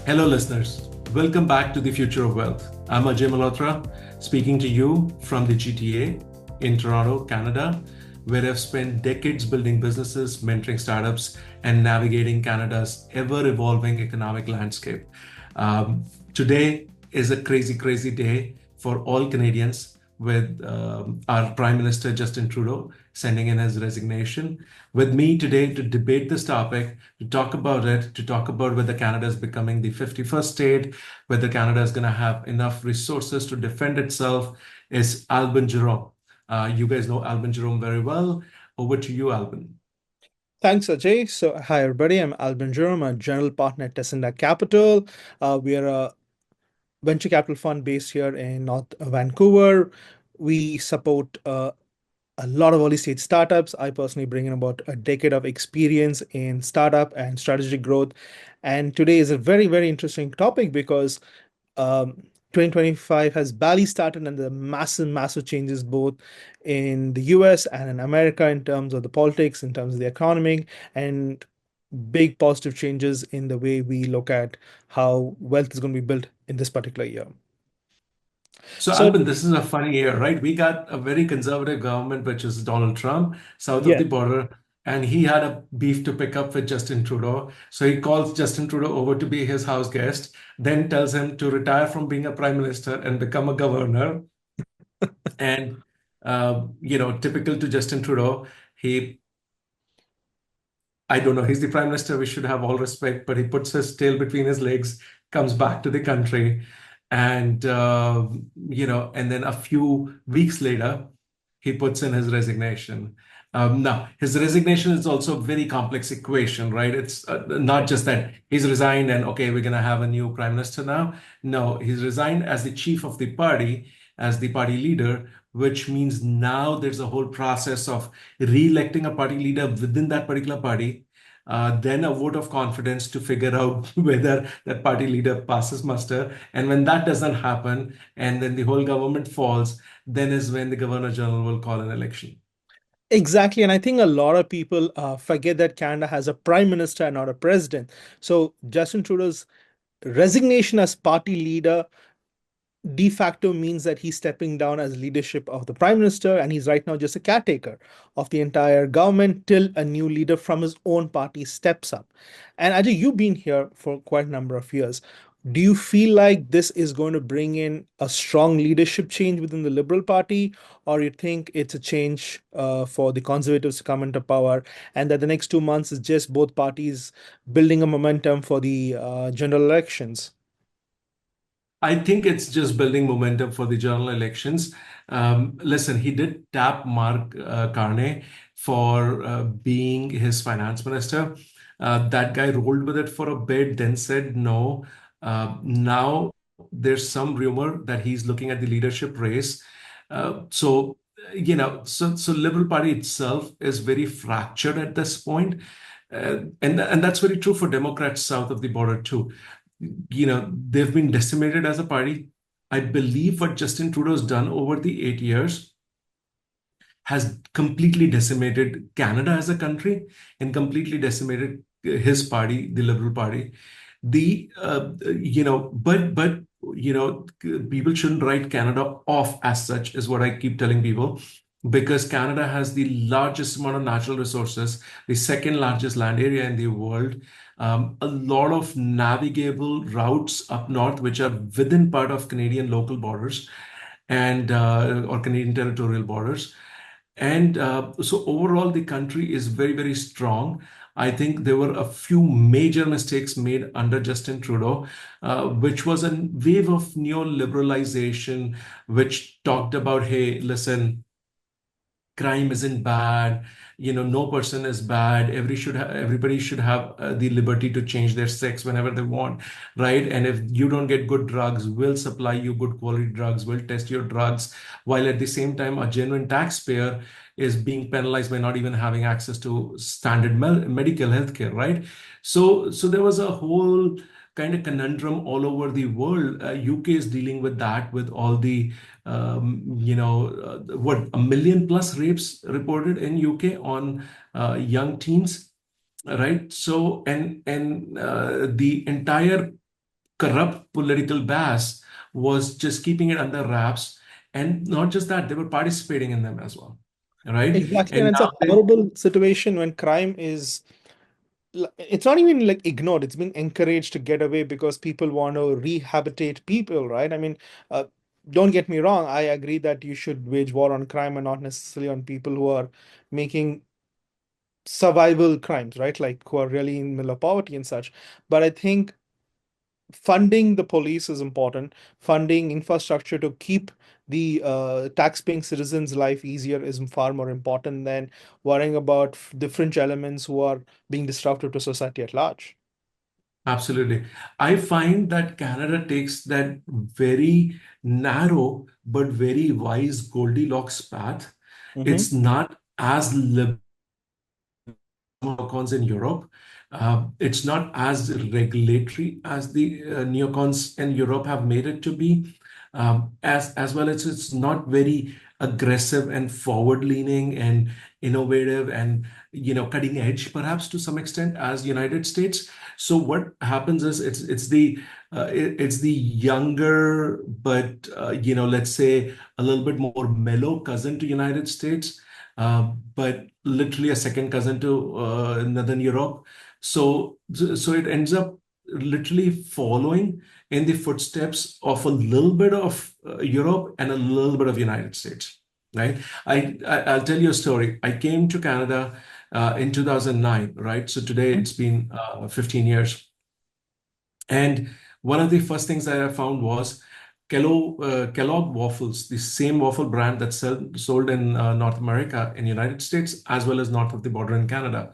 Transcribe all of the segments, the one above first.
Hello, listeners. Welcome back to the Future of Wealth. I'm Ajay Malhotra, speaking to you from the GTA in Toronto, Canada, where I've spent decades building businesses, mentoring startups, and navigating Canada's ever-evolving economic landscape. Today is a crazy day for all Canadians with our Prime Minister Justin Trudeau sending in his resignation. With me today to debate this topic, to talk about it, to talk about whether Canada is becoming the 51st state, whether Canada is going to have enough resources to defend itself, is Alban Jerome. You guys know Alban Jerome very well. Over to you, Alban. Thanks, Ajay. So, hi, everybody. I'm Alban Jerome, a General Partner at Tacenda Capital. We are a venture capital fund based here in North Vancouver. We support a lot of early stage startups. I personally bring in about a decade of experience in startup and strategic growth. And today is a very interesting topic because um, 2025 has barely started and there are massive changes both in the US and in America in terms of the politics, in terms of the economy, and big positive changes in the way we look at how wealth is going to be built in this particular year. So, So, Alban, this is a funny year, right? We got a very conservative government, which is Donald Trump, south of yeah, the border, and he had a beef to pick up with Justin Trudeau. So he calls Justin Trudeau over to be his house guest, then tells him to retire from being a prime minister and become a governor. And typical to Justin Trudeau, he I don't know. He's the prime minister. We should have all respect, but he puts his tail between his legs, comes back to the country, and and then a few weeks later, he puts in his resignation. Now, his resignation is also a very complex equation, right? It's not just that he's resigned and okay, we're going to have a new prime minister now. No, he's resigned as the chief of the party, as the party leader, which means now there's a whole process of re-electing a party leader within that particular party, then a vote of confidence to figure out whether that party leader passes muster. And when that doesn't happen, and then the whole government falls, then is when the Governor General will call an election. exactly. And I think a lot of people forget that Canada has a prime minister and not a president. So, Justin Trudeau's resignation as party leader de facto means that he's stepping down as leadership of the prime minister and he's right now just a caretaker of the entire government till a new leader from his own party steps up. And Ajay, you've been here for quite a number of years. Do you feel like this is going to bring in a strong leadership change within the Liberal Party, or you think it's a change for the Conservatives to come into power, and that the next 2 months is just both parties building a momentum for the general elections? I think it's just building momentum for the general elections. Listen, he did tap Mark Carney for being his finance minister. That guy rolled with it for a bit, then said no. Now there's some rumor that he's looking at the leadership race. So Liberal Party itself is very fractured at this point. And that's very true for Democrats south of the border too. They've been decimated as a party. I believe what Justin Trudeau's done over the 8 years has completely decimated Canada as a country and completely decimated his party, the Liberal Party. The but people shouldn't write Canada off as such, is what I keep telling people, because Canada has the largest amount of natural resources, the second largest land area in the world, a lot of navigable routes up north, which are within part of Canadian local borders and or Canadian territorial borders. And so overall, the country is very strong. I think there were a few major mistakes made under Justin Trudeau, which was a wave of neoliberalization, which talked about, hey, listen, crime isn't bad, no person is bad, everybody should have the liberty to change their sex whenever they want, right? And if you don't get good drugs, we'll supply you good quality drugs, we'll test your drugs, while at the same time a genuine taxpayer is being penalized by not even having access to standard medical health care, right? So there was a whole kind of conundrum all over the world. UK is dealing with that, with all the what, 1 million plus rapes reported in UK on young teens, right? So and the entire corrupt political base was just keeping it under wraps. And not just that, they were participating in them as well. Right. Exactly. And And it's a now they, horrible situation when crime is, it's not even like ignored, it's been encouraged to get away because people want to rehabilitate people, right? I mean, uh, don't get me wrong, I agree that you should wage war on crime and not necessarily on people who are making survival crimes, right? Like who are really in the middle of poverty and such. But I think funding the police is important. Funding infrastructure to keep the tax-paying citizens' life easier is far more important than worrying about different elements who are being disruptive to society at large. absolutely. I find that Canada takes that very narrow but very wise Goldilocks path. Hmm. It's not as liberal neocons in Europe. It's not as regulatory as the neocons in Europe have made it to be. As well as it's not very aggressive and forward-leaning and innovative and cutting edge, perhaps to some extent, as United States. So what happens is it's the younger, but let's say a little bit more mellow cousin to United States, but literally a second cousin to Northern Europe. So it ends up literally following in the footsteps of a little bit of Europe and a little bit of United States, right? I'll tell you a story. I came to Canada in 2009, right? So today it's been 15 years. And one of the first things that I found was Kellogg waffles, the same waffle brand that's sold in North America, in United States, as well as north of the border in Canada,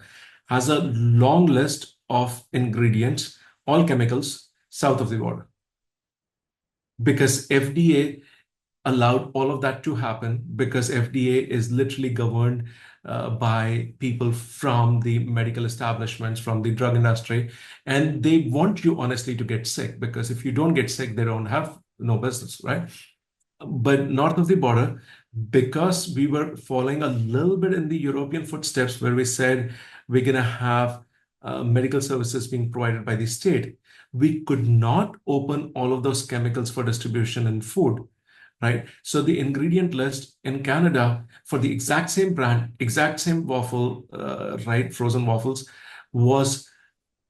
has a long list of ingredients, all chemicals, south of the border. Because FDA allowed all of that to happen, because FDA is literally governed by people from the medical establishments, from the drug industry, and they want you honestly to get sick, because if you don't get sick, they don't have no business, right? But north of the border, because we were following a little bit in the European footsteps where we said we're going to have medical services being provided by the state, we could not open all of those chemicals for distribution in food, right? So the ingredient list in Canada for the exact same brand, exact same waffle, right, frozen waffles, was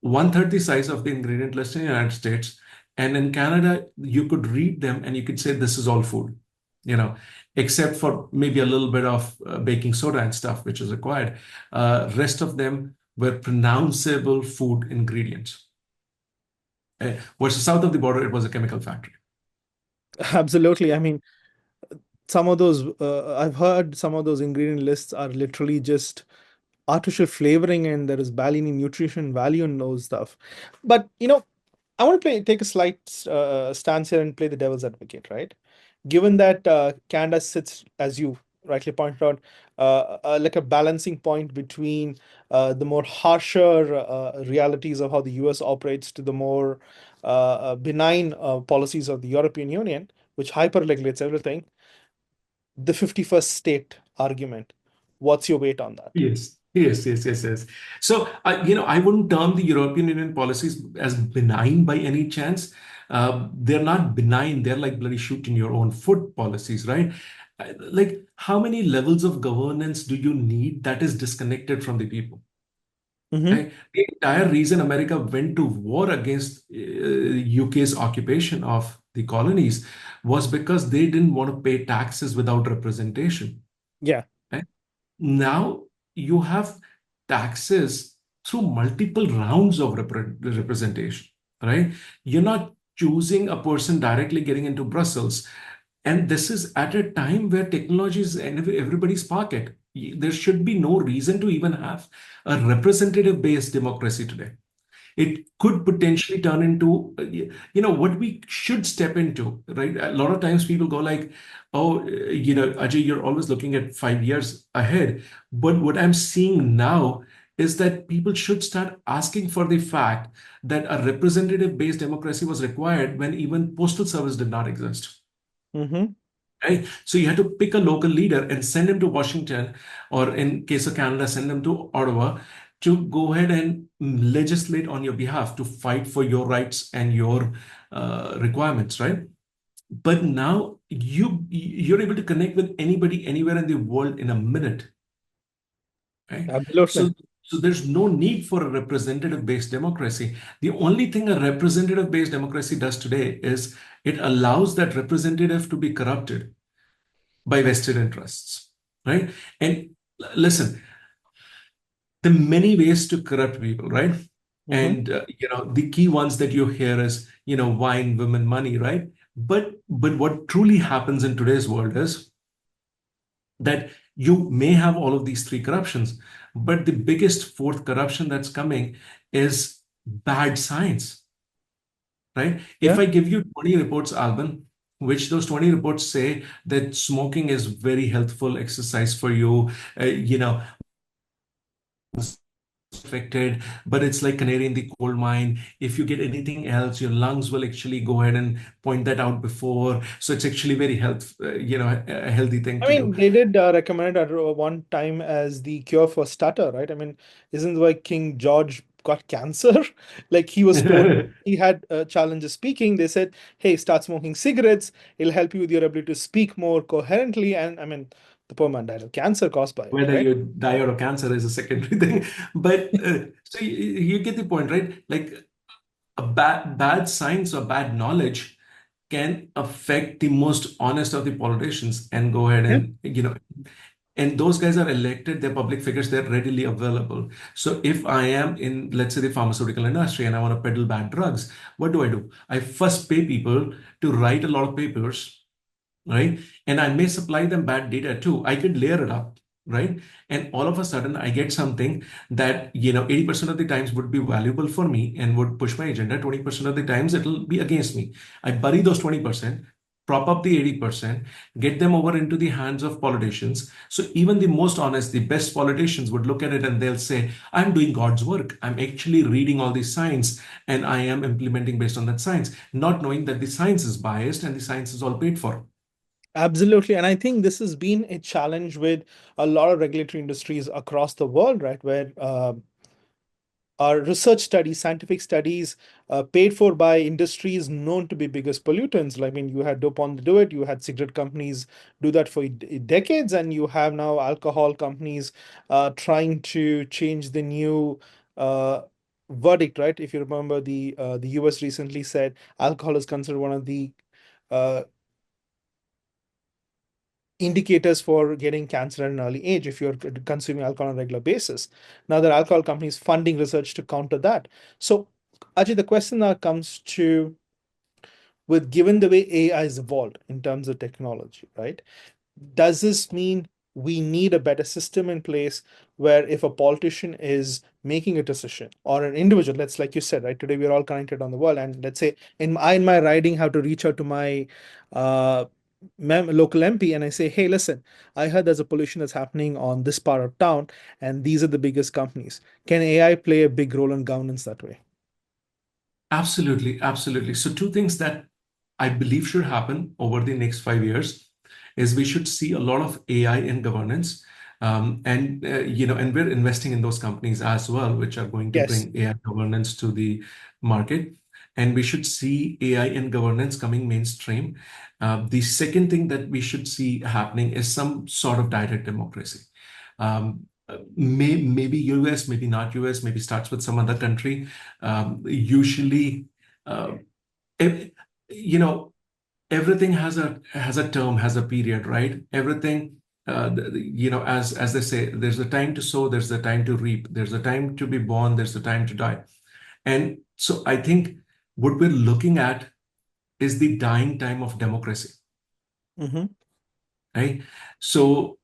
one-third the size of the ingredient list in the United States. And in Canada, you could read them and you could say this is all food, you know, except for maybe a little bit of baking soda and stuff, which is required. Rest of them were pronounceable food ingredients. Versus south of the border, it was a chemical factory. Absolutely. I mean, some of those, I've heard some of those ingredient lists are literally just artificial flavoring and there is barely any nutrition value in those stuff. But, I want to take a slight stance here and play the devil's advocate, right? Given that Canada sits, as you rightly pointed out, like a balancing point between the more harsher realities of how the US operates to the more benign policies of the European Union, which hyper regulates everything, the 51st state argument. What's your weight on that? Yes, yes, yes, yes, yes. So, I wouldn't term the European Union policies as benign by any chance. They're not benign. They're like bloody shoot in your own foot policies, right? Like, how many levels of governance do you need that is disconnected from the people? Hmm. Right? The entire reason America went to war against UK's occupation of the colonies was because they didn't want to pay taxes without representation. Yeah. Right? Now you have taxes through multiple rounds of representation, right? You're not choosing a person directly getting into Brussels. And this is at a time where technology is in everybody's pocket. There should be no reason to even have a representative based democracy today. It could potentially turn into what we should step into, right? A lot of times people go like, oh, Ajay, you're always looking at 5 years ahead, but what I'm seeing now is that people should start asking for the fact that a representative based democracy was required when even postal service did not exist. Hmm. Right? So you had to pick a local leader and send him to Washington, or in case of Canada, send him to Ottawa to go ahead and legislate on your behalf, to fight for your rights and your requirements, right? But now you're able to connect with anybody anywhere in the world in a minute, right? Absolutely. So there's no need for a representative-based democracy. The only thing a representative-based democracy does today is it allows that representative to be corrupted by vested interests, right? And listen, there are many ways to corrupt people, right? Hmm. And the key ones that you hear is wine, women, money, right? But what truly happens in today's world is that you may have all of these three corruptions, but the biggest fourth corruption that's coming is bad science, right? If Yeah. I give you 20 reports, Alban, which those 20 reports say that smoking is very healthful exercise for you, affected, but it's like canary in the coal mine. If you get anything else, your lungs will actually go ahead and point that out before. So it's actually very a healthy thing I to do. mean, they did recommend it at one time as the cure for stutter, right? I mean, isn't why King George got cancer? Like he was told he had challenges speaking. They said, "Hey, start smoking cigarettes. It'll help you with your ability to speak more coherently." And I mean, the poor man died of cancer caused by it, Whether right? you die out of cancer is a secondary thing, but so you get the point, right? Like a bad science or bad knowledge can affect the most honest of the politicians and go ahead Yeah. and and those guys are elected, they're public figures, they're readily available. So if I am in, let's say, the pharmaceutical industry and I want to peddle bad drugs, what do? I first pay people to write a lot of papers, right? And I may supply them bad data too. I could layer it up, right? And all of a sudden, I get something that 80% of the times would be valuable for me and would push my agenda. 20% of the times it'll be against me. I bury those 20%, prop up the 80%, get them over into the hands of politicians. So even the most honest, the best politicians would look at it and they'll say, I'm doing God's work. I'm actually reading all the science and I am implementing based on that science, not knowing that the science is biased and the science is all paid for. Absolutely. And I think this has been a challenge with a lot of regulatory industries across the world, right? Where our research studies, scientific studies, paid for by industries known to be biggest pollutants. Like, I mean, you had DuPont do it, you had cigarette companies do that for decades, and you have now alcohol companies trying to change the new verdict, right? If you remember, the US recently said alcohol is considered one of the uh, indicators for getting cancer at an early age if you're consuming alcohol on a regular basis. Now, there are alcohol companies funding research to counter that. So, Ajay, the question now comes to with given the way AI has evolved in terms of technology, right? Does this mean we need a better system in place where if a politician is making a decision or an individual, let's like you said, right? Today we're all connected on the world, and let's say in my riding have to reach out to my uh, local MP and I say, hey, listen, I heard there's a pollution that's happening on this part of town, and these are the biggest companies. Can AI play a big role in governance that way? Absolutely, absolutely. So two things that I believe should happen over the next 5 years is we should see a lot of AI in governance, and we're investing in those companies as well, which are going to Yes. bring AI governance to the market, and we should see AI in governance coming mainstream. The second thing that we should see happening is some sort of direct democracy. Maybe US, maybe not US, maybe starts with some other country. Usually, uh, ev- you know, everything has a term, has a period, right? Everything, as they say, there's a time to sow, there's a time to reap, there's a time to be born, there's a time to die. And so I think what we're looking at is the dying time of democracy, Mm-hmm. right? So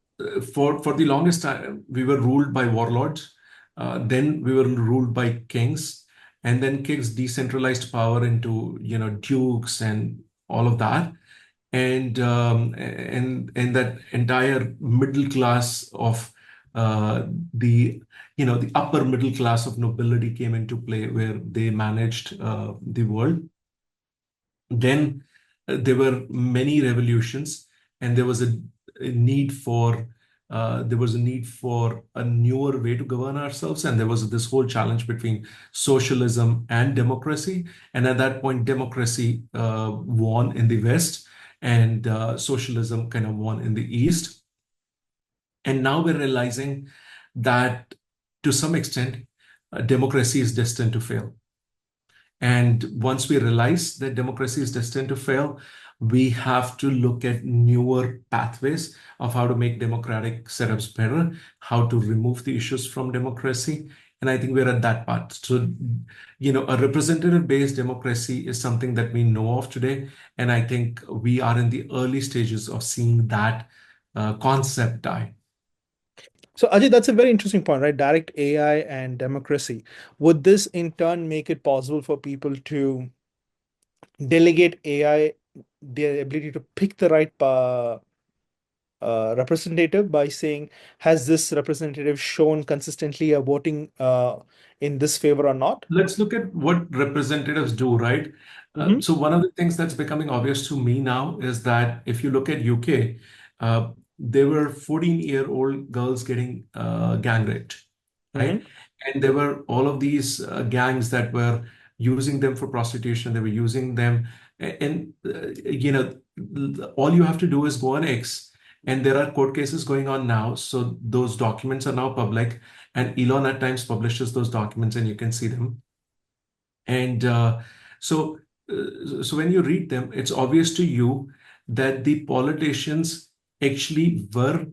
for the longest time, we were ruled by warlords. Then we were ruled by kings, and then kings decentralized power into dukes and all of that, and that entire middle class of the the upper middle class of nobility came into play, where they managed the world. Then there were many revolutions, and there was a need for there was a need for a newer way to govern ourselves, and there was this whole challenge between socialism and democracy. And at that point, democracy won in the West, and socialism kind of won in the East. And now we're realizing that to some extent, democracy is destined to fail. And once we realize that democracy is destined to fail, we have to look at newer pathways of how to make democratic setups better, how to remove the issues from democracy. And I think we're at that part. So, a representative-based democracy is something that we know of today. And I think we are in the early stages of seeing that concept die. So, Ajay, that's a very interesting point, right? Direct AI and democracy. Would this in turn make it possible for people to delegate AI their ability to pick the right representative by saying, has this representative shown consistently a voting in this favor or not? Let's look at what representatives do, right? Mm-hmm. So one of the things that's becoming obvious to me now is that if you look at UK, there were 14-year-old girls getting gang raped, right? Mm-hmm. And there were all of these gangs that were using them for prostitution. They were using them, and all you have to do is go on X, and there are court cases going on now. So those documents are now public, and Elon at times publishes those documents, and you can see them. And so, so when you read them, it's obvious to you that the politicians actually were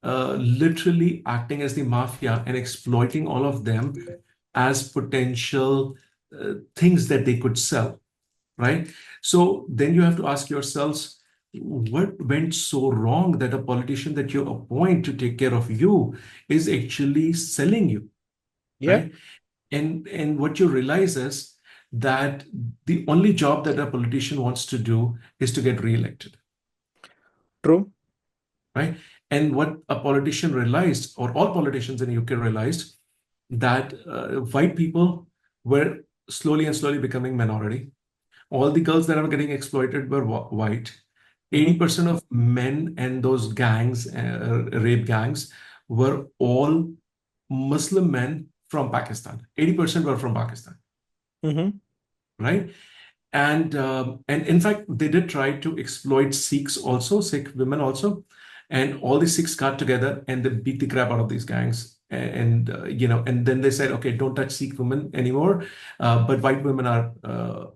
literally acting as the mafia and exploiting all of them as potential things that they could sell, right? So then you have to ask yourselves, what went so wrong that a politician that you appoint to take care of you is actually selling you, Yeah, right? And what you realize is that the only job that a politician wants to do is to get reelected, true. right? And what a politician realized, or all politicians in the UK realized, that white people were slowly and slowly becoming minority. All the girls that are getting exploited were white. Mm-hmm. 80% of men and those gangs, rape gangs, were all Muslim men from Pakistan. 80% were from Pakistan, Mm-hmm. right? And in fact, they did try to exploit Sikhs also, Sikh women also, and all the Sikhs got together and they beat the crap out of these gangs. And then they said, okay, don't touch Sikh women anymore, but white women are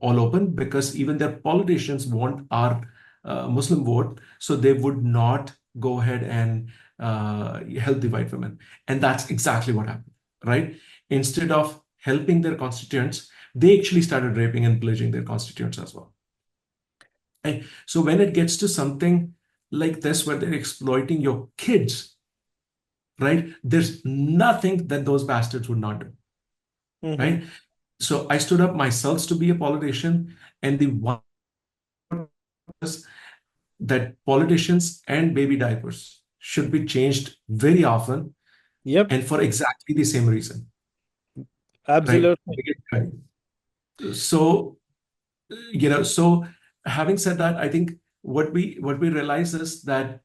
all open because even their politicians want our Muslim vote, so they would not go ahead and help the white women, and that's exactly what happened, right? Instead of helping their constituents, they actually started raping and pillaging their constituents as well. And so when it gets to something like this, where they're exploiting your kids, right? There's nothing that those bastards would not do, Mm-hmm. right? So I stood up myself to be a politician, and the one is that politicians and baby diapers should be changed very often Yep, and for exactly the same reason, right? absolutely. So so having said that, I think what we realize is that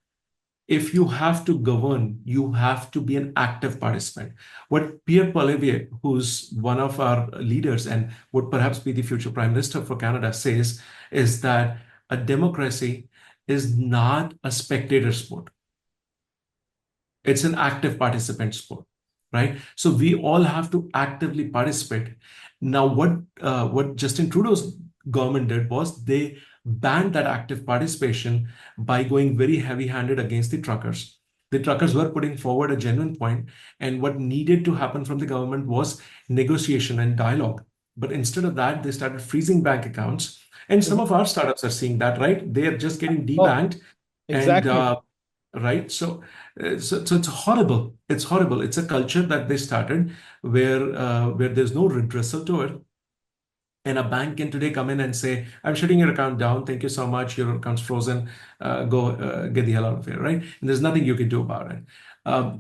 if you have to govern, you have to be an active participant. What Pierre Poilievre, who's one of our leaders and would perhaps be the future Prime Minister for Canada, says is that a democracy is not a spectator sport. It's an active participant sport, right? So we all have to actively participate. Now, what Justin Trudeau's government did was they banned that active participation by going very heavy-handed against the truckers. The truckers were putting forward a genuine point, and what needed to happen from the government was negotiation and dialogue. But instead of that, they started freezing bank accounts. And some Mhm. of our startups are seeing that, right? They are just getting Oh, debanked, and exactly. right. So it's horrible. It's horrible. It's a culture that they started where there's no redressal to it. And a bank can today come in and say, I'm shutting your account down. Thank you so much. Your account's frozen. Go get the hell out of here, right? And there's nothing you can do about it.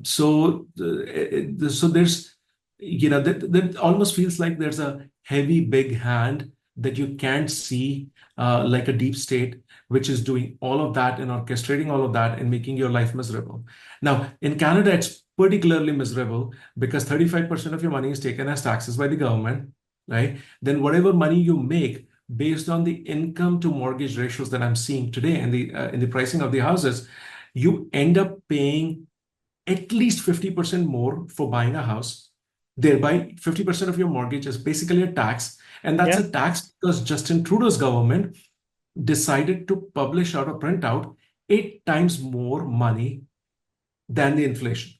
So there's, that almost feels like there's a heavy, big hand that you can't see, like a deep state, which is doing all of that and orchestrating all of that and making your life miserable. Now, in Canada, it's particularly miserable because 35% of your money is taken as taxes by the government, right? Then whatever money you make based on the income to mortgage ratios that I'm seeing today and in the pricing of the houses, you end up paying at least 50% more for buying a house. Thereby, 50% of your mortgage is basically a tax. And that's Yeah, a tax because Justin Trudeau's government decided to publish out or print out 8 times more money than the inflation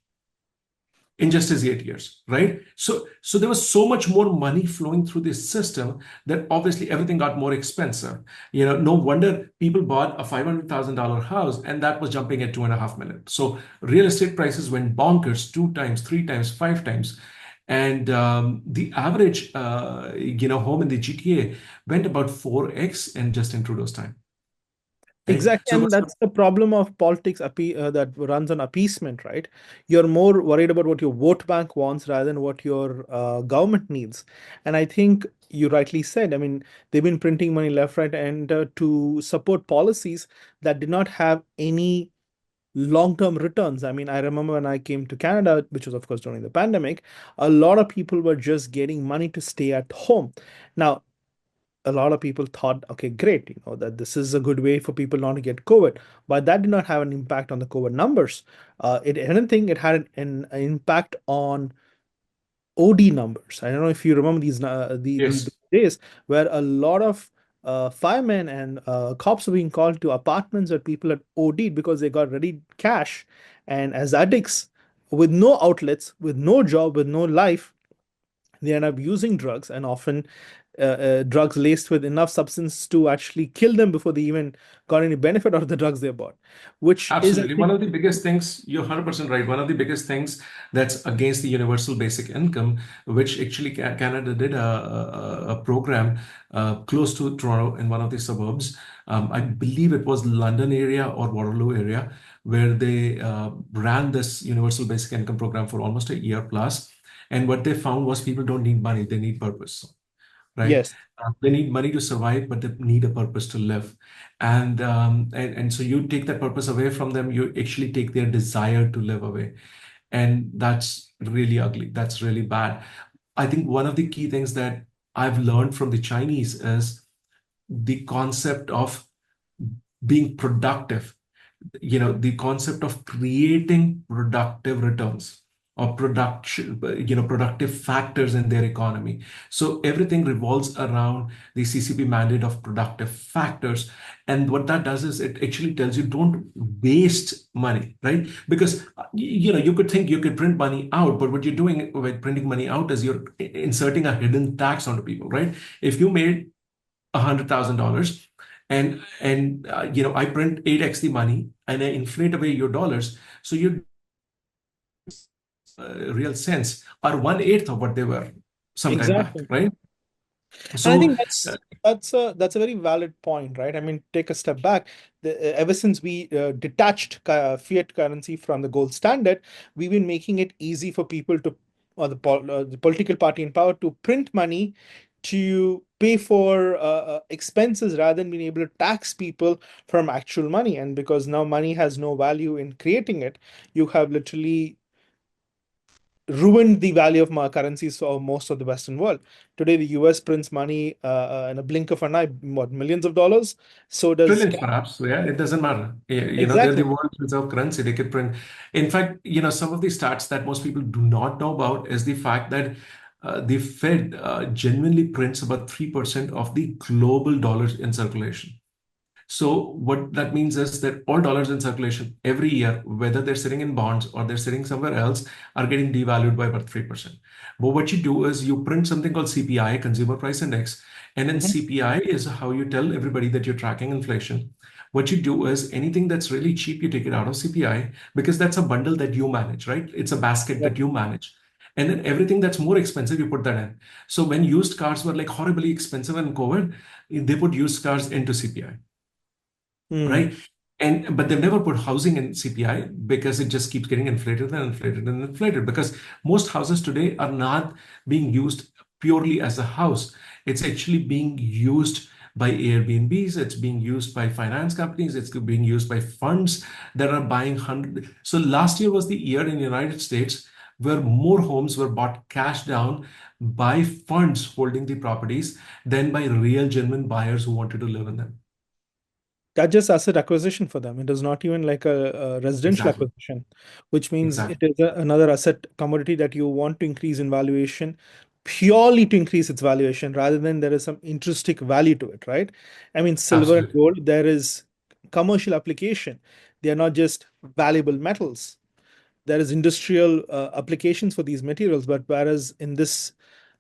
in just his 8 years, right? So there was so much more money flowing through this system that obviously everything got more expensive. No wonder people bought a $500,000 house and that was jumping at 2.5 million. So real estate prices went bonkers 2 times, 3 times, 5 times. And the average, home in the GTA went about 4x in Justin Trudeau's time, right? exactly. So it And was that's the problem of politics that runs on appeasement, right? You're more worried about what your vote bank wants rather than what your government needs. And I think you rightly said, I mean, they've been printing money left, right, and to support policies that did not have any long-term returns. I mean, I remember when I came to Canada, which was of course during the pandemic, a lot of people were just getting money to stay at home. Now, a lot of people thought, okay, great, that this is a good way for people not to get COVID, but that did not have an impact on the COVID numbers. Anything, it had an impact on OD numbers. I don't know if you remember the yes, days where a lot of firemen and cops were being called to apartments where people had OD'd because they got ready cash, and as addicts with no outlets, with no job, with no life, they end up using drugs, and often drugs laced with enough substance to actually kill them before they even got any benefit out of the drugs they bought, which is, I absolutely. One think, of the biggest things, you're 100% right. One of the biggest things that's against the universal basic income, which actually Canada did a program close to Toronto in one of the suburbs. I believe it was London area or Waterloo area, where they ran this universal basic income program for almost a year plus. And what they found was people don't need money, they need purpose, right? yes, They need money to survive, but they need a purpose to live. And so you take that purpose away from them, you actually take their desire to live away. And that's really ugly. That's really bad. I think one of the key things that I've learned from the Chinese is the concept of being productive, the concept of creating productive returns or production, productive factors in their economy. So everything revolves around the CCP mandate of productive factors. And what that does is it actually tells you don't waste money, right? Because you could think you could print money out, but what you're doing with printing money out is you're inserting a hidden tax onto people, right? If you made $100,000 and I print 8x the money and I inflate away your dollars, so your real sense are 1/8 of what they were some time back, exactly. right? And I So think that's a very valid point, right? I mean, take a step back. Ever since we detached fiat currency from the gold standard, we've been making it easy for people to, or the political party in power, to print money to pay for expenses rather than being able to tax people from actual money. And because now money has no value in creating it, you have literally ruined the value of currencies for most of the Western world. Today, the US prints money in a blink of an eye, what, millions of dollars? So does trillions, Canada. perhaps. So, yeah, it doesn't matter. They're the Exactly. world's reserve currency. They could print. In fact, some of the stats that most people do not know about is the fact that the Fed genuinely prints about 3% of the global dollars in circulation. So what that means is that all dollars in circulation every year, whether they're sitting in bonds or they're sitting somewhere else, are getting devalued by about 3%. But what you do is you print something called CPI, Consumer Price Index, and then Mhm. CPI is how you tell everybody that you're tracking inflation. What you do is anything that's really cheap, you take it out of CPI because that's a bundle that you manage, right? It's a basket Yep. that you manage. And then everything that's more expensive, you put that in. So when used cars were like horribly expensive in COVID, they put used cars into CPI, Mm. right? And but they've never put housing in CPI because it just keeps getting inflated and inflated and inflated because most houses today are not being used purely as a house. It's actually being used by Airbnbs, it's being used by finance companies, it's being used by funds that are buying hundred. So last year was the year in the United States where more homes were bought cash down by funds holding the properties than by real genuine buyers who wanted to live in them. That's just asset acquisition for them. It is not even like a residential Exactly. acquisition, which means it Exactly. is another asset commodity that you want to increase in valuation purely to increase its valuation rather than there is some intrinsic value to it, right? I mean, silver and Absolutely. gold, there is commercial application. They are not just valuable metals. There is industrial applications for these materials, but whereas in this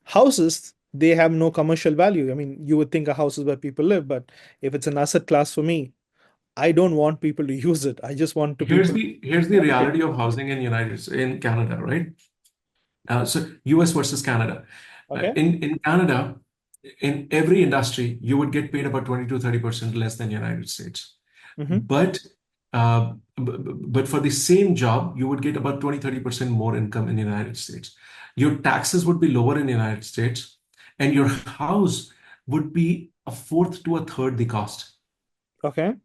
houses, they have no commercial value. I mean, you would think a house is where people live, but if it's an asset class for me, I don't want people to use it. I just want to Here's people. the reality of housing in Canada, right? So US versus Canada. Okay. In Canada, in every industry, you would get paid about 20 to 30% less than United States. Hmm. But but for the same job, you would get about 20-30% more income in the United States. Your taxes would be lower in the United States, and your house would be a fourth to a third the cost. Okay.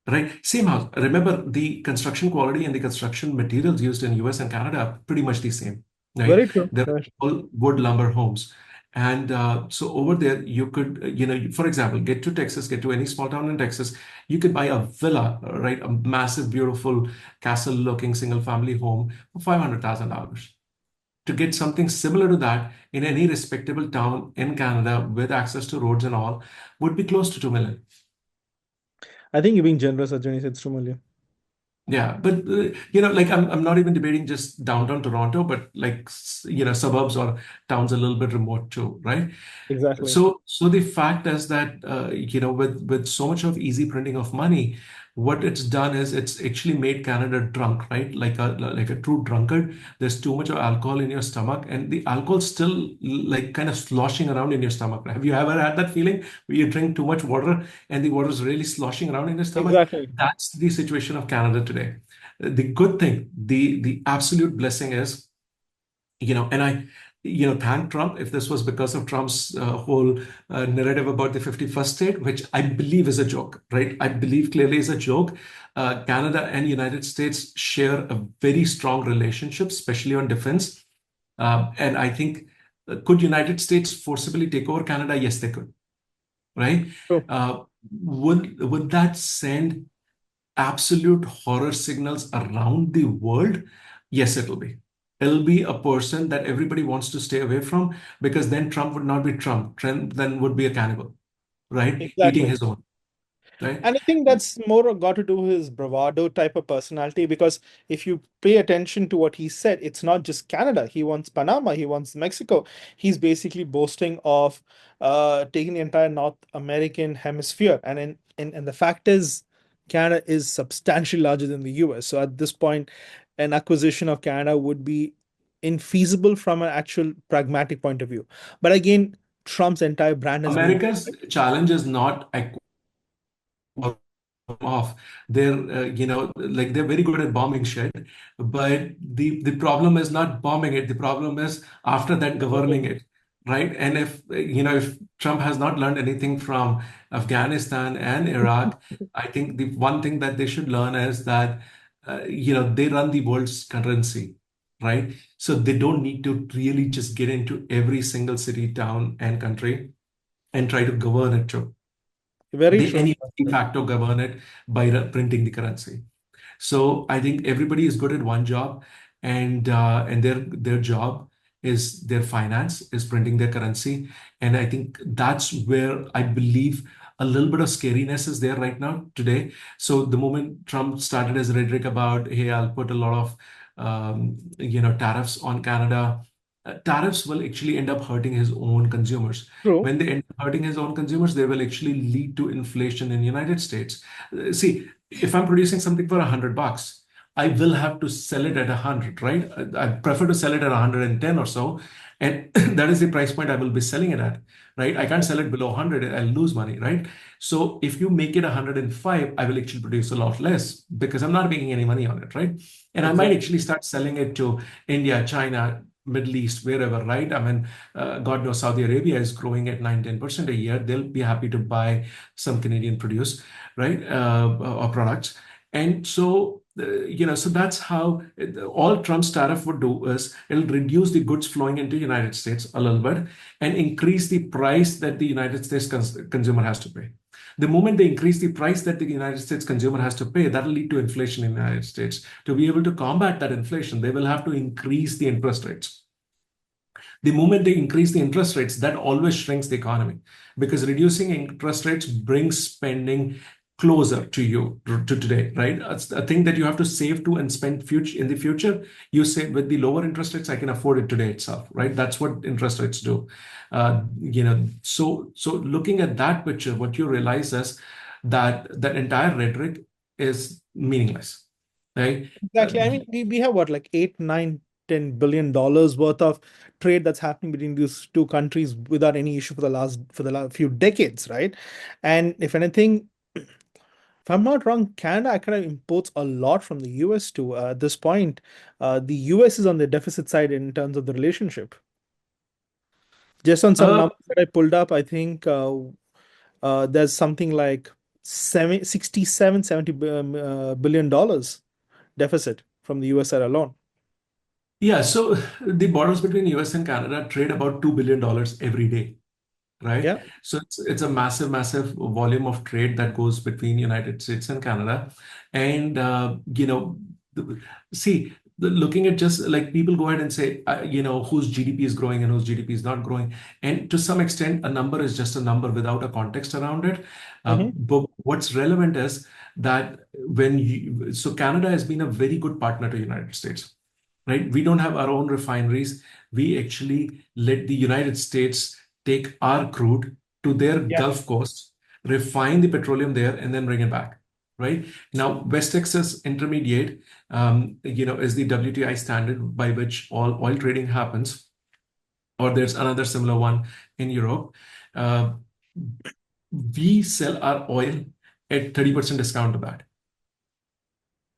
Right, same house. Remember, the construction quality and the construction materials used in US and Canada are pretty much the same, right? Very true. They're Very true. all wood lumber homes. And so over there, you could, for example, get to Texas, get to any small town in Texas, you could buy a villa, right? A massive, beautiful castle-looking single-family home for $500,000. To get something similar to that in any respectable town in Canada with access to roads and all would be close to 2 million. I think you're being generous, Ajay. It's 2 million. Yeah, but like I'm not even debating just downtown Toronto, but like suburbs or towns a little bit remote too, right? Exactly. So the fact is that with so much of easy printing of money, what it's done is it's actually made Canada drunk, right? Like a true drunkard. There's too much of alcohol in your stomach, and the alcohol's still like kind of sloshing around in your stomach. Have you ever had that feeling where you drink too much water and the water is really sloshing around in your stomach? Exactly. That's the situation of Canada today. The good thing, the absolute blessing is, and I, thank Trump if this was because of Trump's whole narrative about the 51st state, which I believe is a joke, right? I believe clearly is a joke. Canada and United States share a very strong relationship, especially on defense. And I think, could United States forcibly take over Canada? Yes, they could, right? True. Uh, would that send absolute horror signals around the world? Yes, it'll be. It'll be a person that everybody wants to stay away from because then Trump would not be Trump. Trump then would be a cannibal, right? Eating Exactly. his own, right? And I think that's more got to do with his bravado type of personality because if you pay attention to what he said, it's not just Canada. He wants Panama, he wants Mexico. He's basically boasting of taking the entire North American hemisphere. And the fact is, Canada is substantially larger than the US. So at this point, an acquisition of Canada would be infeasible from an actual pragmatic point of view. But again, Trump's entire brand has been America's challenge is not off. They're like they're very good at bombing shit, but the problem is not bombing it. The problem is after that governing it, right? And if Trump has not learned anything from Afghanistan and Iraq, I think the one thing that they should learn is that they run the world's currency, right? So they don't need to really just get into every single city, town, and country and try to govern it too. very They true. any de facto govern it by printing the currency. So I think everybody is good at one job, and their job is their finance, is printing their currency, and I think that's where I believe a little bit of scariness is there right now today. So the moment Trump started his rhetoric about, hey, I'll put a lot of tariffs on Canada, tariffs will actually end up hurting his own consumers. True. When they end up hurting his own consumers, they will actually lead to inflation in the United States. See, if I'm producing something for $100, I will have to sell it at 100, right? I prefer to sell it at 110 or so, and that is the price point I will be selling it at, right? I can't sell it below 100; I'll lose money, right? So if you make it 105, I will actually produce a lot less because I'm not making any money on it, right? And I might Exactly. actually start selling it to India, China, Middle East, wherever, right? I mean, God knows Saudi Arabia is growing at 9-10% a year. They'll be happy to buy some Canadian produce, right? Or products. And so, so that's how all Trump's tariff would do is it'll reduce the goods flowing into the United States a little bit and increase the price that the United States consumer has to pay. The moment they increase the price that the United States consumer has to pay, that'll lead to inflation in the United States. To be able to combat that inflation, they will have to increase the interest rates. The moment they increase the interest rates, that always shrinks the economy because reducing interest rates brings spending closer to you to today, right? It's a thing that you have to save to and spend future in the future. You say with the lower interest rates, I can afford it today itself, right? That's what interest rates do. So looking at that picture, what you realize is that that entire rhetoric is meaningless, right? Uh, Exactly. I mean, we have what, like 8, 9, 10 billion dollars worth of trade that's happening between these two countries without any issue for the last few decades, right? And if anything, if I'm not wrong, Canada kind of imports a lot from the US too. At this point, the US is on the deficit side in terms of the relationship. Just on some uh, numbers that I pulled up, I think there's something like 67, 70 billion dollars deficit from the US side alone. yeah, so the borders between US and Canada trade about $2 billion every day, right? Yeah. So it's a massive, massive volume of trade that goes between United States and Canada. And the, see, looking at just like people go ahead and say, whose GDP is growing and whose GDP is not growing. And to some extent, a number is just a number without a context around it. Hmm. But what's relevant is that so Canada has been a very good partner to United States, right? We don't have our own refineries. We actually let the United States take our crude to their Yeah. Gulf Coast, refine the petroleum there, and then bring it back. Right now, West Texas Intermediate, is the WTI standard by which all oil trading happens, or there's another similar one in Europe. Uh, we sell our oil at 30% discount to that,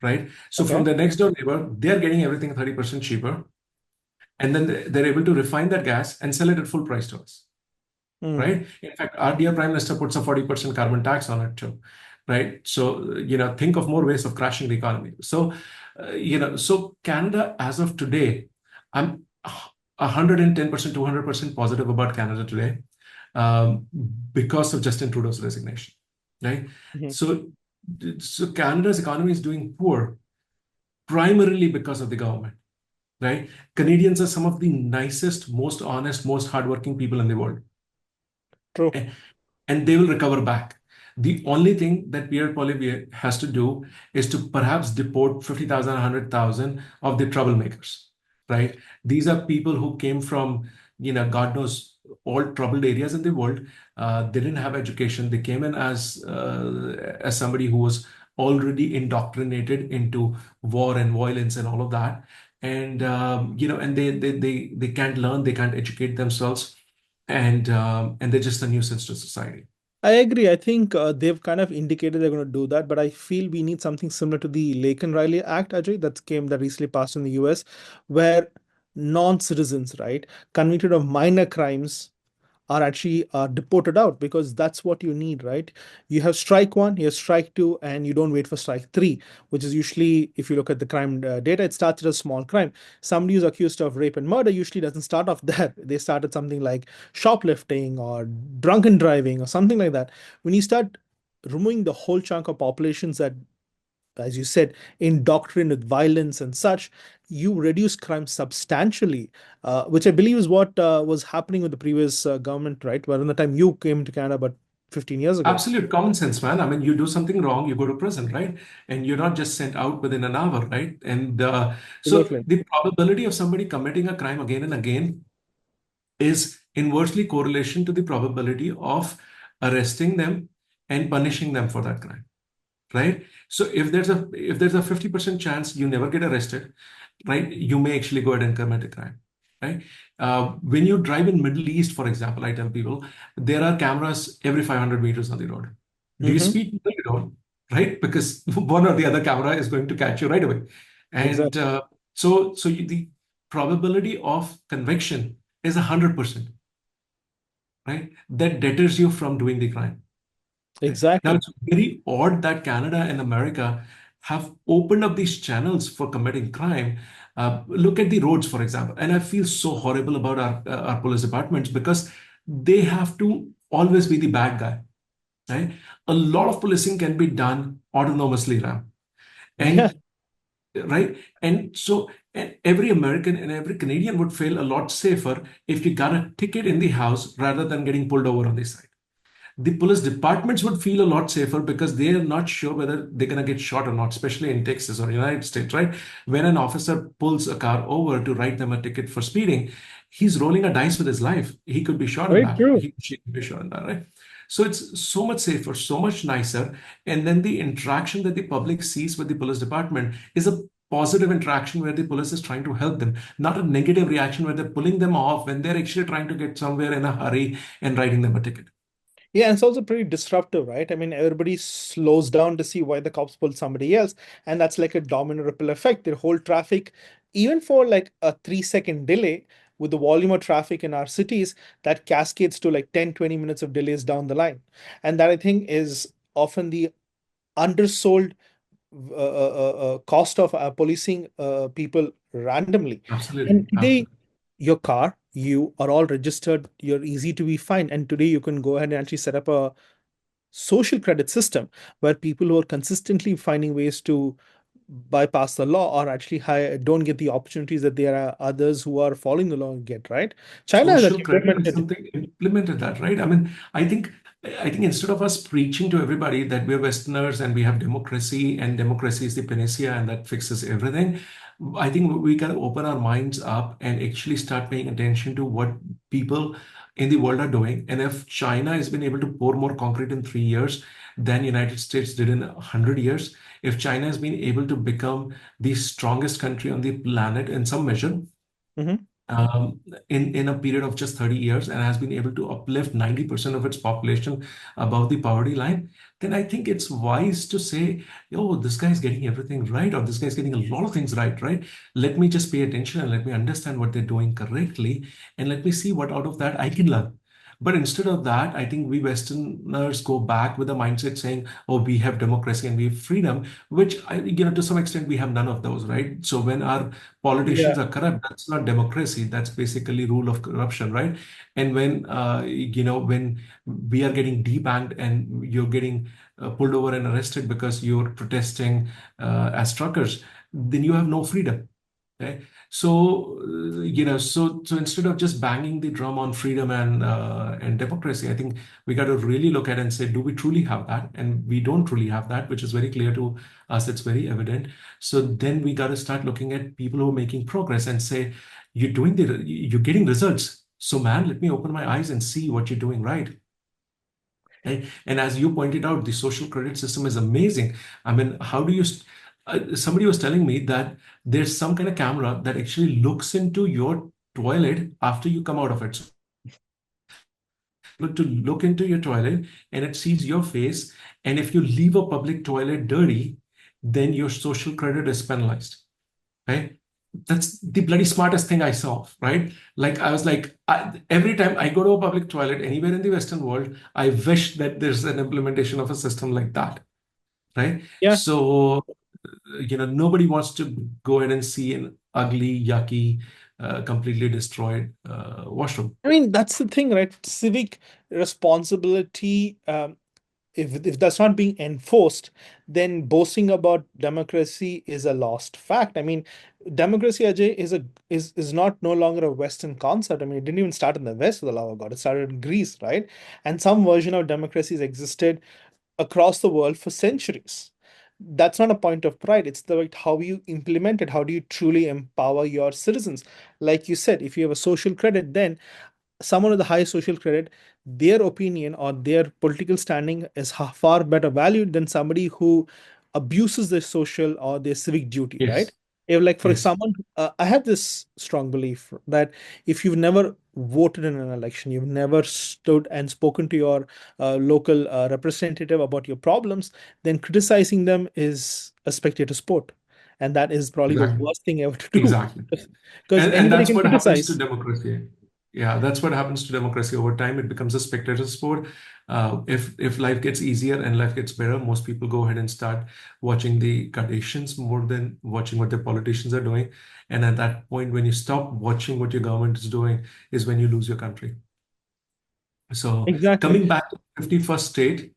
right? So from Okay. the next door neighbor, they're getting everything 30% cheaper, and then they're able to refine that gas and sell it at full price to us, Mm. right? In fact, our dear Prime Minister puts a 40% carbon tax on it too, right? So, think of more ways of crashing the economy. So Canada, as of today, I'm 110%, 200% positive about Canada today um, because of Justin Trudeau's resignation, right? Mhm. So, so Canada's economy is doing poor primarily because of the government, right? Canadians are some of the nicest, most honest, most hardworking people in the world, True. and they will recover back. The only thing that Pierre Poilievre has to do is to perhaps deport 50,000, 100,000 of the troublemakers, right? These are people who came from, God knows, all troubled areas in the world. They didn't have education. They came in as somebody who was already indoctrinated into war and violence and all of that. And they can't learn, they can't educate themselves, and they're just a nuisance to society. I agree. I think they've kind of indicated they're going to do that, but I feel we need something similar to the Lake and Riley Act, Ajay, that recently passed in the US, where non-citizens, right, convicted of minor crimes are actually deported out because that's what you need, right? You have strike one, you have strike two, and you don't wait for strike three, which is usually, if you look at the crime data, it starts at a small crime. Somebody who's accused of rape and murder usually doesn't start off there. They start at something like shoplifting or drunken driving or something like that. When you start removing the whole chunk of populations that, as you said, indoctrinate with violence and such, you reduce crime substantially, which I believe is what was happening with the previous government, right? Well, in the time you came to Canada, but 15 years ago. Absolute common sense, man. I mean, you do something wrong, you go to prison, right? And you're not just sent out within an hour, right? And so Absolutely. the probability of somebody committing a crime again and again is inversely correlation to the probability of arresting them and punishing them for that crime, right? So if there's a 50% chance you never get arrested, right, you may actually go ahead and commit a crime, right? When you drive in Middle East, for example, I tell people there are cameras every 500 meters on the road. Do you Hmm. speed? No, you don't, right? Because one or the other camera is going to catch you right away. And Exactly. the probability of conviction is 100%, right? That deters you from doing the crime. Right? Now, Exactly. it's very odd that Canada and America have opened up these channels for committing crime. Look at the roads, for example. And I feel so horrible about our police departments because they have to always be the bad guy, right? A lot of policing can be done autonomously now. Yeah. And right. And so and every American and every Canadian would feel a lot safer if you got a ticket in the house rather than getting pulled over on the side. The police departments would feel a lot safer because they are not sure whether they're going to get shot or not, especially in Texas or United States, right? When an officer pulls a car over to write them a ticket for speeding, he's rolling a dice with his life. He could be shot in Very that. true. She could be shot in that, right? So it's so much safer, so much nicer. And then the interaction that the public sees with the police department is a positive interaction where the police is trying to help them, not a negative reaction where they're pulling them off when they're actually trying to get somewhere in a hurry and writing them a ticket. Yeah, and it's also pretty disruptive, right? I mean, everybody slows down to see why the cops pulled somebody else, and that's like a domino ripple effect. The whole traffic, even for like a 3 second delay with the volume of traffic in our cities, that cascades to like 10, 20 minutes of delays down the line. And that I think is often the undersold cost of policing people randomly. Absolutely. And today, Absolutely. your car, you are all registered, you're easy to be fined. And today, you can go ahead and actually set up a social credit system where people who are consistently finding ways to bypass the law or actually don't get the opportunities that there are others who are following the law and get, right? China has Social actually credit is implemented. something implemented that, right? I mean, I think instead of us preaching to everybody that we're Westerners and we have democracy and democracy is the panacea and that fixes everything, I think we can open our minds up and actually start paying attention to what people in the world are doing. And if China has been able to pour more concrete in 3 years than United States did in 100 years, if China has been able to become the strongest country on the planet in some measure, Mhm. um, in a period of just 30 years and has been able to uplift 90% of its population above the poverty line, then I think it's wise to say, yo, this guy's getting everything right, or this guy's getting a lot of things right, right? Let me just pay attention and let me understand what they're doing correctly, and let me see what out of that I can learn. But instead of that, I think we Westerners go back with a mindset saying, oh, we have democracy and we have freedom, which, to some extent, we have none of those, right? So when our Yeah. politicians are corrupt, that's not democracy. That's basically rule of corruption, right? And when we are getting debanked and you're getting pulled over and arrested because you're protesting as truckers, then you have no freedom. Okay. So, so instead of just banging the drum on freedom and democracy, I think we got to really look at it and say, do we truly have that? And we don't truly have that, which is very clear to us. It's very evident. So then we got to start looking at people who are making progress and say, you're getting results. So man, let me open my eyes and see what you're doing right. Okay? And as you pointed out, the social credit system is amazing. I mean, how do you? Somebody was telling me that there's some kind of camera that actually looks into your toilet after you come out of it. So to look into your toilet and it sees your face. And if you leave a public toilet dirty, then your social credit is penalized. Right? That's the bloody smartest thing I saw, right? Like I was like, every time I go to a public toilet anywhere in the Western world, I wish that there's an implementation of a system like that, right? Yeah. So, nobody wants to go ahead and see an ugly, yucky, completely destroyed washroom. I mean, that's the thing, right? Civic responsibility, if that's not being enforced, then boasting about democracy is a lost fact. I mean, democracy, Ajay, is not no longer a Western concept. I mean, it didn't even start in the West, for the love of God. It started in Greece, right? And some version of democracy has existed across the world for centuries. That's not a point of pride. It's the how you implement it. How do you truly empower your citizens? Like you said, if you have a social credit, then someone with a high social credit, their opinion or their political standing is far better valued than somebody who abuses their social or their civic duty, right? Yes, If, like, for yes. example, I have this strong belief that if you've never voted in an election, you've never stood and spoken to your local representative about your problems, then criticizing them is a spectator sport. And that is probably the Exactly. worst thing ever to do Exactly. because And anybody that's can what happens to criticize. democracy. Yeah, that's what happens to democracy over time. It becomes a spectator sport. If life gets easier and life gets better, most people go ahead and start watching the Kardashians more than watching what their politicians are doing. And at that point, when you stop watching what your government is doing, is when you lose your country. So Exactly. coming back to 51st state,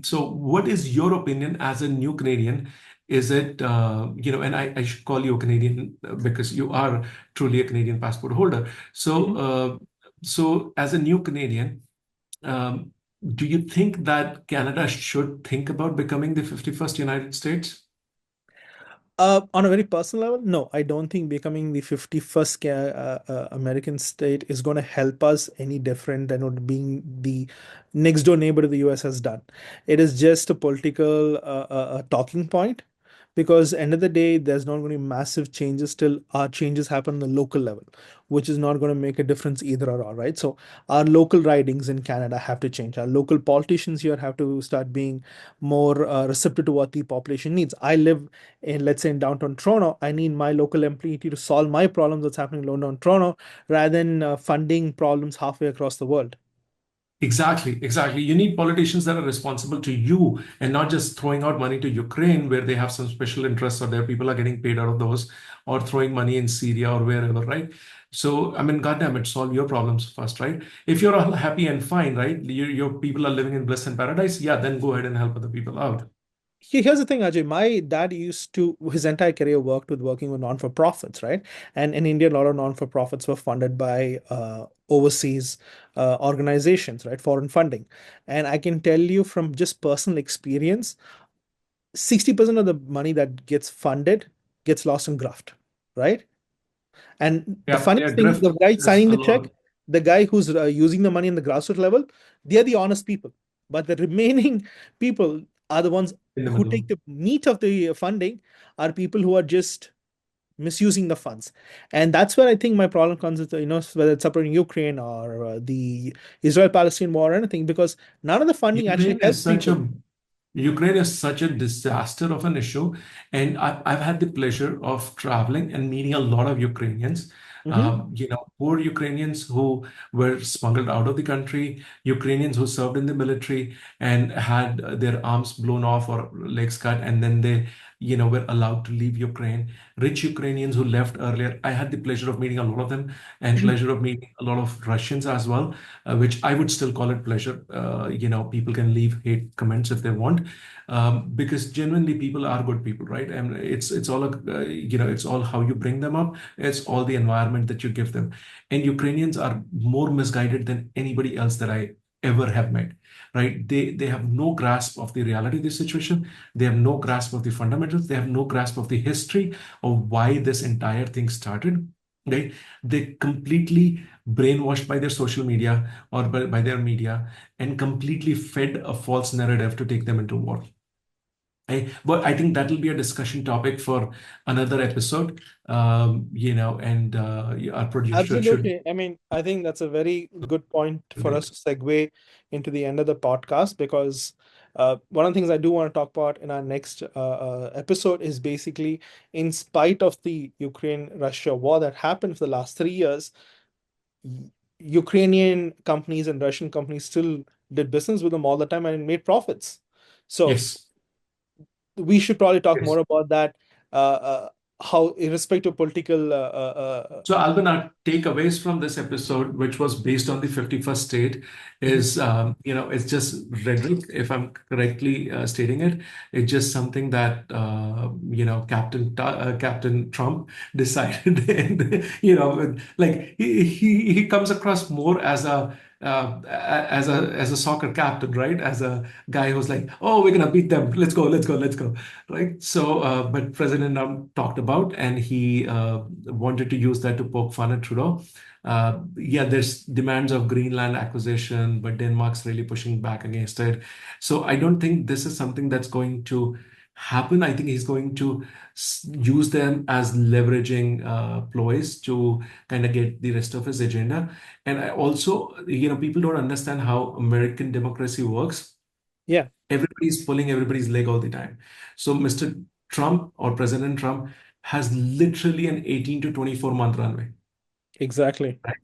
so what is your opinion as a new Canadian? Is it, and I should call you a Canadian because you are truly a Canadian passport holder. Mhm. So as a new Canadian, um, do you think that Canada should think about becoming the 51st United States? On a very personal level, no, I don't think becoming the 51st American state is going to help us any different than what being the next door neighbor to the US has done. It is just a political talking point because end of the day, there's not going to be massive changes till our changes happen on the local level, which is not going to make a difference either or all, right? So our local ridings in Canada have to change. Our local politicians here have to start being more receptive to what the population needs. I live in, let's say, in downtown Toronto. I need my local employee to solve my problems that's happening in downtown Toronto rather than funding problems halfway across the world. Exactly, exactly. You need politicians that are responsible to you and not just throwing out money to Ukraine where they have some special interests or their people are getting paid out of those or throwing money in Syria or wherever, right? So, I mean, goddamn it, solve your problems first, right? If you're all happy and fine, right? Your people are living in bliss and paradise, yeah, then go ahead and help other people out. Here's the thing, Ajay. My dad used to, his entire career working with non-for-profits, right? And in India, a lot of non-for-profits were funded by overseas organizations, right? Foreign funding. And I can tell you from just personal experience, 60% of the money that gets funded gets lost in graft, right? And the Yeah, yeah, funniest thing, drift. the guy There's signing a the lot check, the guy who's using the money in the grassroots level, they're the honest people. But the remaining people are the ones in the who take middle. the meat of the funding, are people who are just misusing the funds. And that's where I think my problem comes with, whether it's supporting Ukraine or the Israel-Palestine war or anything, because none of the funding actually Ukraine helps is such people. a Ukraine is such a disaster of an issue, and I've had the pleasure of traveling and meeting a lot of Ukrainians. Mhm. Poor Ukrainians who were smuggled out of the country, Ukrainians who served in the military and had their arms blown off or legs cut, and then they, were allowed to leave Ukraine. Rich Ukrainians who left earlier. I had the pleasure of meeting a lot of them, and pleasure of meeting a lot of Russians as well, which I would still call it pleasure. People can leave hate comments if they want, because genuinely people are good people, right? And it's all it's all how you bring them up. It's all the environment that you give them. And Ukrainians are more misguided than anybody else that I ever have met. Right? They have no grasp of the reality of the situation. They have no grasp of the fundamentals. They have no grasp of the history of why this entire thing started. Right? They completely brainwashed by their social media or by their media and completely fed a false narrative to take them into war. But I think that will be a discussion topic for another episode. And our producer should Absolutely. I mean, I think that's a very good point for us to segue into the end of the podcast because one of the things I do want to talk about in our next episode is basically, in spite of the Ukraine-Russia war that happened for the last 3 years, Y- Ukrainian companies and Russian companies still did business with them all the time and made profits. So yes. we should probably talk more Yes. about that, how irrespective of political. So, Alvin, our takeaways from this episode, which was based on the 51st state, Mhm. is, it's just rhetoric, if I'm correctly stating it. It's just something that, Captain Trump decided. And, like he comes across more as a soccer captain, right? As a guy who's like, oh, we're gonna beat them. Let's go, let's go, let's go, right? So, but President Trump talked about, and he wanted to use that to poke fun at Trudeau. Yeah, there's demands of Greenland acquisition, but Denmark's really pushing back against it. So I don't think this is something that's going to happen. I think he's going to use them as leveraging ploys to kind of get the rest of his agenda. And I also, people don't understand how American democracy works. Yeah. Everybody's pulling everybody's leg all the time. So Mr. Trump or President Trump has literally an 18 to 24-month runway. Exactly. Right?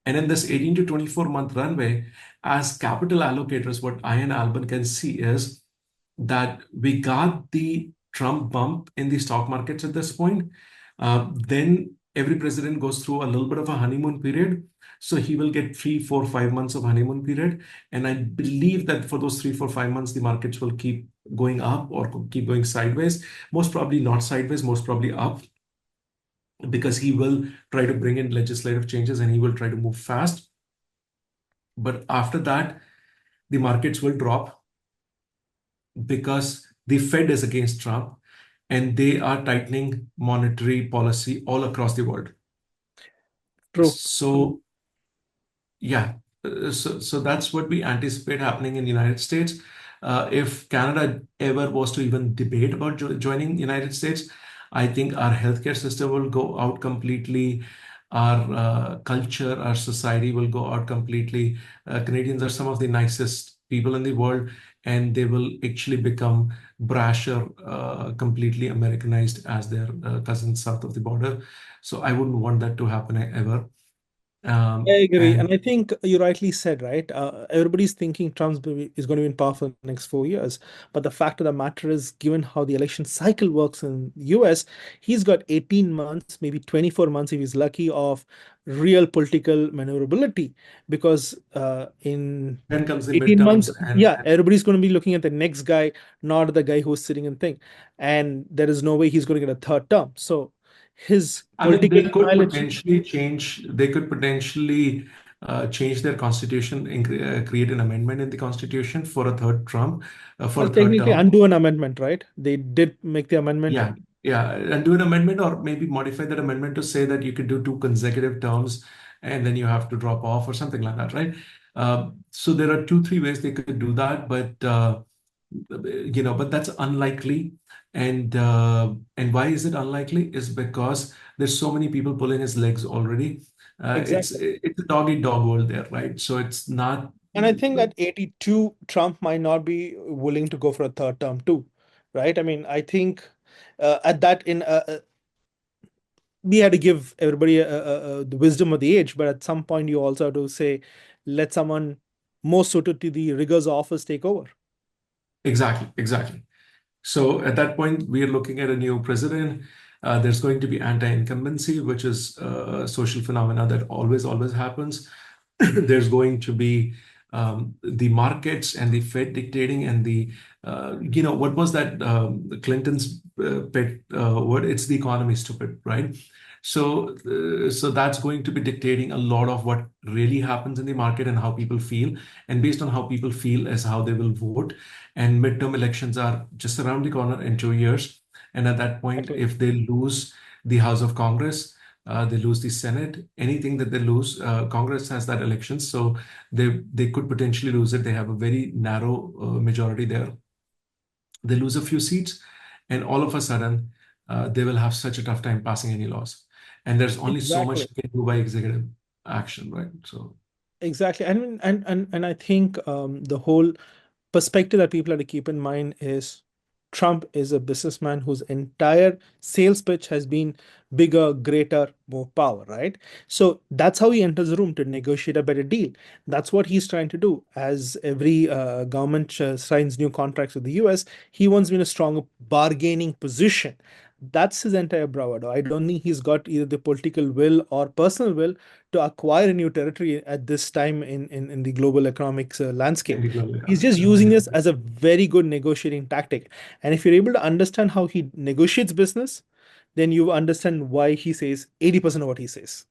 And in this 18 to 24-month runway, as capital allocators, what I and Alban can see is that we got the Trump bump in the stock markets at this point. Then every president goes through a little bit of a honeymoon period. So he will get 3, 4, 5 months of honeymoon period. And I believe that for those 3, 4, 5 months, the markets will keep going up or keep going sideways. Most probably not sideways, most probably up, because he will try to bring in legislative changes and he will try to move fast. But after that, the markets will drop because the Fed is against Trump and they are tightening monetary policy all across the world. True. So, yeah, so that's what we anticipate happening in the United States. If Canada ever was to even debate about joining United States, I think our healthcare system will go out completely. Our culture, our society will go out completely. Canadians are some of the nicest people in the world, and they will actually become brasher, completely Americanized as their cousins south of the border. So I wouldn't want that to happen ever. I agree. And And I think you rightly said, right? Everybody's thinking is going to be in power for the next 4 years. But the fact of the matter is, given how the election cycle works in the US, he's got 18 months, maybe 24 months if he's lucky, of real political maneuverability. Because in then comes the 18 months, midterms, and yeah, everybody's going to be looking at the next guy, not the guy who's sitting and thing. And there is no way he's going to get a third term. So his I mean, political they could mileage. potentially change. They could potentially change their constitution and create an amendment in the constitution for a third Trump, for Well, a third technically term. undo an amendment, right? They did make the amendment. Yeah, yeah, and do an amendment or maybe modify that amendment to say that you could do 2 consecutive terms and then you have to drop off or something like that, right? So there are 2, 3 ways they could do that, but but that's unlikely. And why is it unlikely? Is because there's so many people pulling his legs already. Exactly. It's a dog eat dog world there, right? So it's not. And I think at 82, Trump might not be willing to go for a third term too, right? I mean, I think at that in we had to give everybody the wisdom of the age, but at some point you also have to say, let someone more suited to the rigors of office take over. Exactly, exactly. So at that point, we are looking at a new president. There's going to be anti-incumbency, which is a social phenomena that always happens. There's going to be the markets and the Fed dictating and what was that Clinton's pet word? It's the economy, stupid, right? So that's going to be dictating a lot of what really happens in the market and how people feel. And based on how people feel is how they will vote. And midterm elections are just around the corner in 2 years. And at that point, Exactly. if they lose the House of Congress, they lose the Senate, anything that they lose, Congress has that election. So they could potentially lose it. They have a very narrow majority there. They lose a few seats, and all of a sudden, they will have such a tough time passing any laws. And there's only so much Exactly. they can do by executive action, right? So Exactly. And I think the whole perspective that people have to keep in mind is Trump is a businessman whose entire sales pitch has been bigger, greater, more power, right? So that's how he enters the room to negotiate a better deal. That's what he's trying to do. As every government signs new contracts with the US, he wants to be in a stronger bargaining position. That's his entire bravado. I don't think he's got either the political will or personal will to acquire a new territory at this time in the global economics in landscape. the global He's economy. just using this as a very good negotiating tactic. And if you're able to understand how he negotiates business, then you understand why he says 80% of what he says.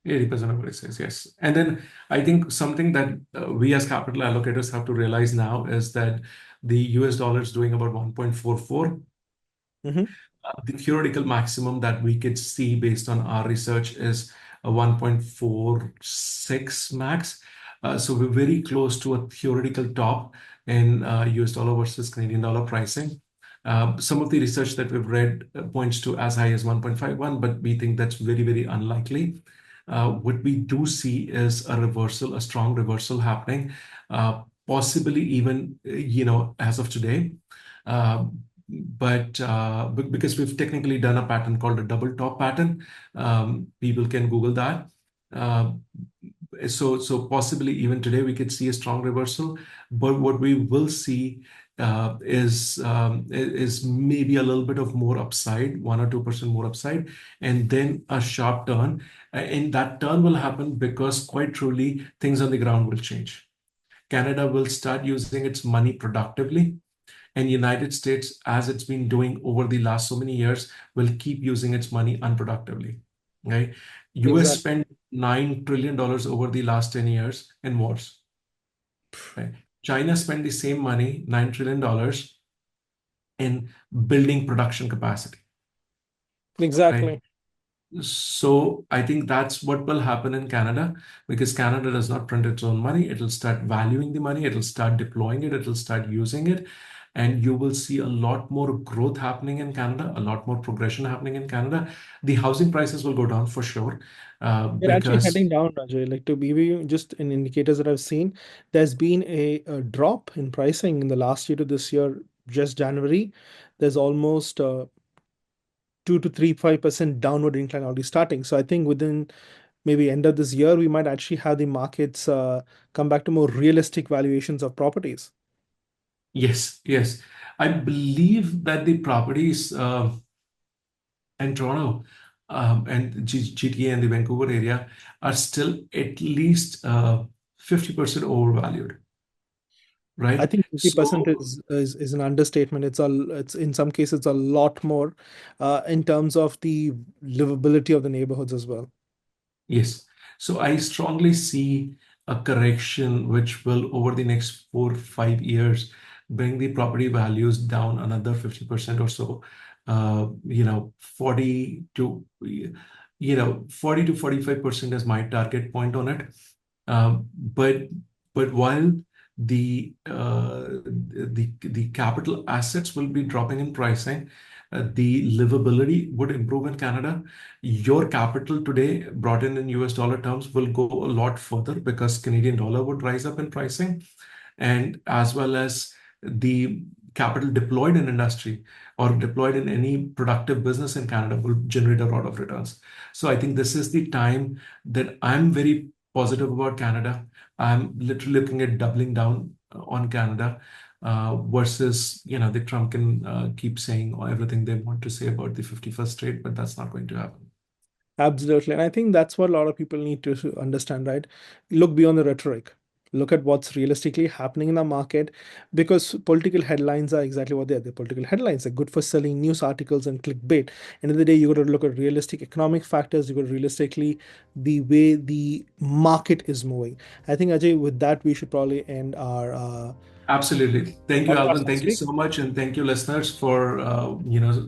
80% of what it says, yes. And then I think something that we as capital allocators have to realize now is that the US dollar is doing about 1.44. Mhm. The theoretical maximum that we could see based on our research is a 1.46 max. So we're very close to a theoretical top in US dollar versus Canadian dollar pricing. Some of the research that we've read points to as high as 1.51, but we think that's very unlikely. What we do see is a reversal, a strong reversal happening, possibly even, as of today. Uh, because we've technically done a pattern called a double top pattern, people can Google that. Uh, so possibly even today we could see a strong reversal, but what we will see is maybe a little bit of more upside, 1 or 2% more upside, and then a sharp turn. And that turn will happen because quite truly things on the ground will change. Canada will start using its money productively, and United States, as it's been doing over the last so many years, will keep using its money unproductively. Right? US Exactly. spent $9 trillion over the last 10 years in wars. Right? China spent the same money, $9 trillion, in building production capacity. Right? Exactly. So I think that's what will happen in Canada, because Canada does not print its own money. It'll start valuing the money, it'll start deploying it, it'll start using it. And you will see a lot more growth happening in Canada, a lot more progression happening in Canada. The housing prices will go down for sure, They're actually heading because down, Ajay. Like to give you just in indicators that I've seen, there's been a drop in pricing in the last year to this year, just January. There's almost 2 to 3, 5% downward incline already starting. So I think within maybe end of this year, we might actually have the markets come back to more realistic valuations of properties. yes, yes. I believe that the properties in Toronto and GTA and the Vancouver area are still at least 50% overvalued, I right? think 50% So is an understatement. It's in some cases a lot more in terms of the livability of the neighborhoods as well. yes. So I strongly see a correction which will, over the next 4 or 5 years, bring the property values down another 50% or so. 40 to 45% is my target point on it. But while the capital assets will be dropping in pricing, the livability would improve in Canada. Your capital today, brought in US dollar terms, will go a lot further because Canadian dollar would rise up in pricing, and as well as the capital deployed in industry or deployed in any productive business in Canada will generate a lot of returns. So I think this is the time that I'm very positive about Canada. I'm literally looking at doubling down on Canada, versus, the Trump can keep saying everything they want to say about the 51st state, but that's not going to happen. Absolutely. And I think that's what a lot of people need to understand, right? Look beyond the rhetoric. Look at what's realistically happening in the market, because political headlines are exactly what they are. They're political headlines. They're good for selling news articles and clickbait. End of the day, you got to look at realistic economic factors. You got to realistically the way the market is moving. I think, Ajay, with that, we should probably end our Absolutely. Thank you, podcast Alvin. this Thank you week. so much. And thank you, listeners, for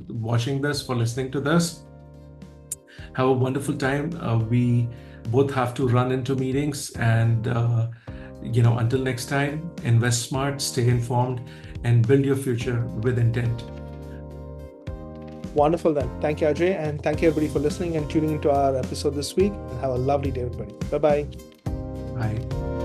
watching this, for listening to this. Have a wonderful time. We both have to run into meetings, and until next time, invest smart, stay informed, and build your future with intent. Wonderful then. Thank you, Ajay. And thank you, everybody, for listening and tuning into our episode this week. And have a lovely day, everybody. Bye bye. Bye.